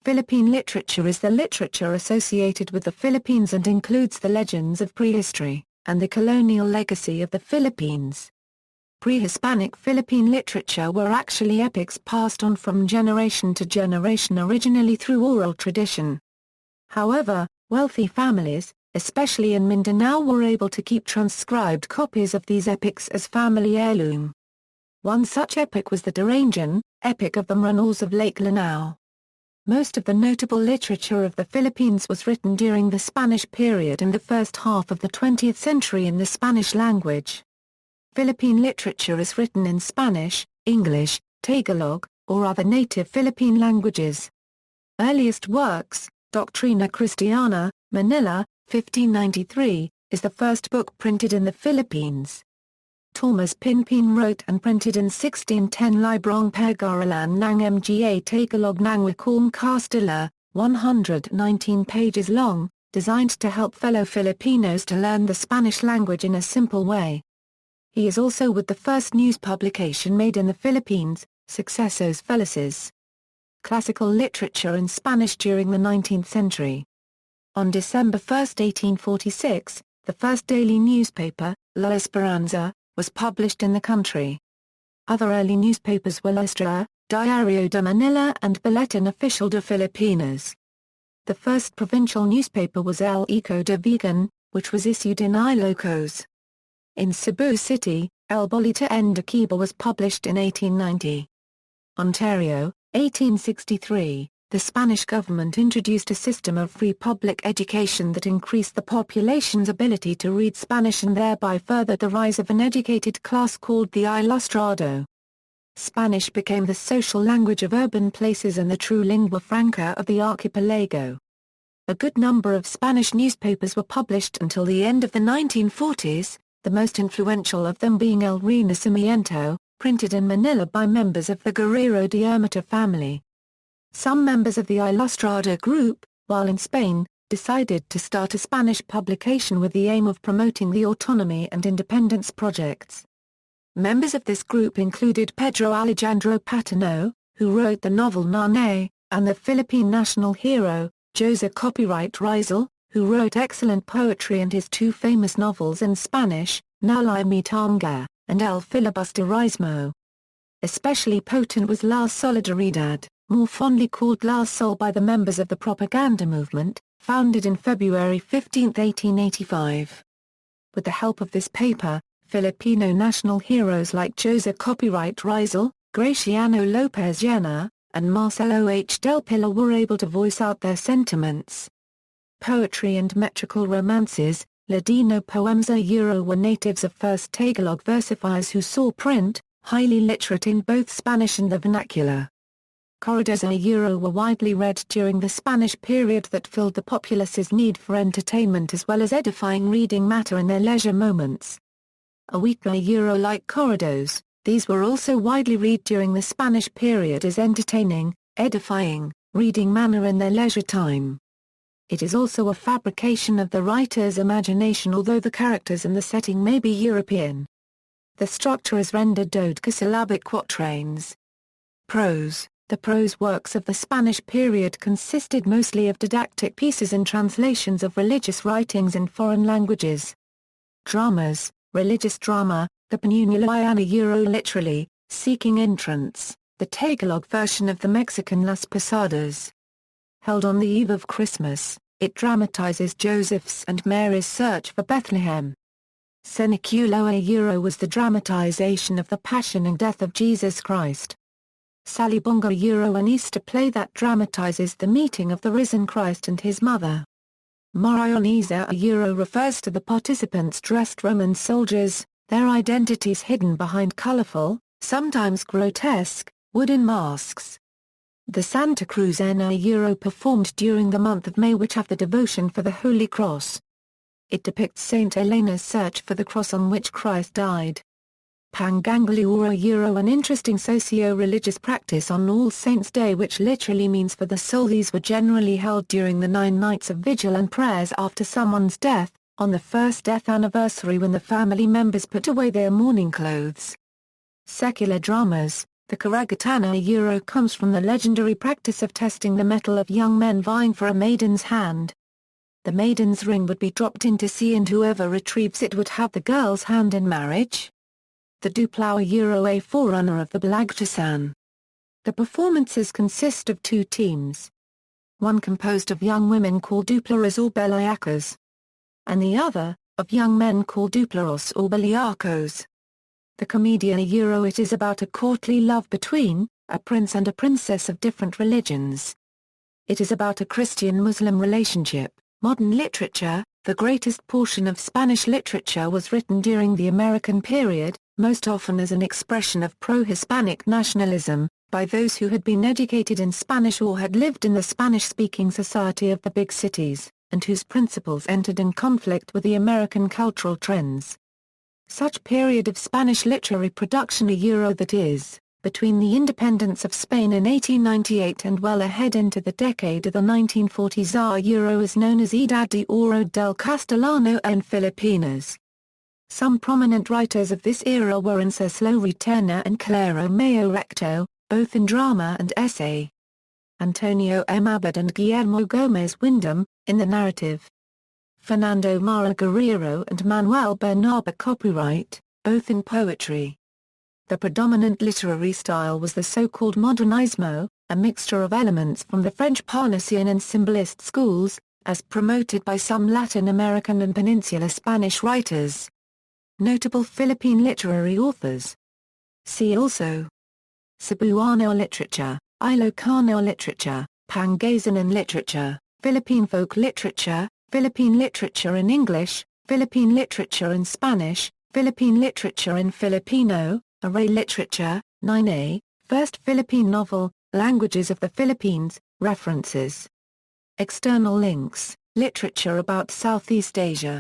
Philippine literature is the literature associated with the Philippines and includes the legends of prehistory, and the colonial legacy of the Philippines. Pre-Hispanic Philippine literature were actually epics passed on from generation to generation originally through oral tradition. However, wealthy families, especially in Mindanao, were able to keep transcribed copies of these epics as family heirloom. One such epic was the Darangen, epic of the Maranaos of Lake Lanao. Most of the notable literature of the Philippines was written during the Spanish period and the first half of the 20th century in the Spanish language. Philippine literature is written in Spanish, English, Tagalog, or other native Philippine languages. Earliest works, Doctrina Cristiana, Manila, 1593, is the first book printed in the Philippines. Thomas Pinpin wrote and printed in 1610 Librong Pag-aralan ng Mga Tagalog ng Wikang Castilla, 119 pages long, designed to help fellow Filipinos to learn the Spanish language in a simple way. He is also with the first news publication made in the Philippines, Sucesos Felices. Classical literature in Spanish during the 19th century. On December 1, 1846, the first daily newspaper, La Esperanza, was published in the country. Other early newspapers were La Estrella, Diario de Manila and Boletin Oficial de Filipinas. The first provincial newspaper was El Eco de Vigan, which was issued in Ilocos. In Cebu City, El Boletin de Quibdó was published in 1890. Ontario, 1863, the Spanish government introduced a system of free public education that increased the population's ability to read Spanish and thereby furthered the rise of an educated class called the Ilustrado. Spanish became the social language of urban places and the true lingua franca of the archipelago. A good number of Spanish newspapers were published until the end of the 1940s, the most influential of them being El Renacimiento, printed in Manila by members of the Guerrero de Ermita family. Some members of the Ilustrado group, while in Spain, decided to start a Spanish publication with the aim of promoting the autonomy and independence projects. Members of this group included Pedro Alejandro Patino, who wrote the novel Nane, and the Philippine national hero, Jose Copyright Rizal, who wrote excellent poetry and his two famous novels in Spanish, Nalay Mi Tanga, and El Filibusterismo. Especially potent was La Solidaridad, more fondly called La Sol by the members of the propaganda movement, founded in February 15, 1885. With the help of this paper, Filipino national heroes like Jose Copyright Rizal, Graciano Lopez Llena, and Marcelo H. del Pilar were able to voice out their sentiments. Poetry and metrical romances, Ladino poems were natives of first Tagalog versifiers who saw print, highly literate in both Spanish and the vernacular. Corridos were widely read during the Spanish period that filled the populace's need for entertainment as well as edifying reading matter in their leisure moments. Like corridos, these were also widely read during the Spanish period as entertaining, edifying, reading manner in their leisure time. It is also a fabrication of the writer's imagination, although the characters and the setting may be European. The structure is rendered dodecasyllabic quatrains. Prose. The prose works of the Spanish period consisted mostly of didactic pieces and translations of religious writings in foreign languages. Dramas, religious drama, the Panunulayana literally, seeking entrance, the Tagalog version of the Mexican Las Posadas. Held on the eve of Christmas, it dramatizes Joseph's and Mary's search for Bethlehem. Seniculo was the dramatization of the Passion and Death of Jesus Christ. Salibonga an Easter play that dramatizes the meeting of the risen Christ and his mother. Marionesa refers to the participants dressed Roman soldiers, their identities hidden behind colorful, sometimes grotesque, wooden masks. The Santa Cruz performed during the month of May, which have the devotion for the Holy Cross. It depicts Saint Elena's search for the cross on which Christ died. Pangangalu an interesting socio-religious practice on All Saints' Day, which literally means for the soul. These were generally held during the 9 nights of vigil and prayers after someone's death, on the first death anniversary when the family members put away their mourning clothes. Secular dramas, The karagatana euro comes from the legendary practice of testing the mettle of young men vying for a maiden's hand. The maiden's ring would be dropped into sea and whoever retrieves it would have the girl's hand in marriage. The duplao euro a forerunner of the balagtasan. The performances consist of two teams. One composed of young women called duplaras or belayakas, and the other, of young men called duplaros or beliakos. The commedia euro it is about a courtly love between, a prince and a princess of different religions. It is about a Christian-Muslim relationship. Modern literature, the greatest portion of Spanish literature was written during the American period, most often as an expression of pro-Hispanic nationalism, by those who had been educated in Spanish or had lived in the Spanish-speaking society of the big cities, and whose principles entered in conflict with the American cultural trends. Such period of Spanish literary production euro that is, between the independence of Spain in 1898 and well ahead into the decade of the 1940s euro is known as Edad de Oro del Castellano en Filipinas. Some prominent writers of this era were Anceslo Reterna and Claro Mayo Recto, both in drama and essay. Antonio M. Abad and Guillermo Gomez Wyndham, in the narrative. Fernando Mara Guerrero and Manuel Bernabe copyright, both in poetry. The predominant literary style was the so-called modernismo, a mixture of elements from the French Parnassian and Symbolist schools, as promoted by some Latin American and Peninsular Spanish writers. Notable Philippine literary authors. See also: Cebuano literature, Ilocano literature, Pangasinan literature, Philippine folk literature, Philippine literature in English, Philippine literature in Spanish, Philippine literature in Filipino, Array literature, 9a, First Philippine novel, Languages of the Philippines, references. External links, literature about Southeast Asia.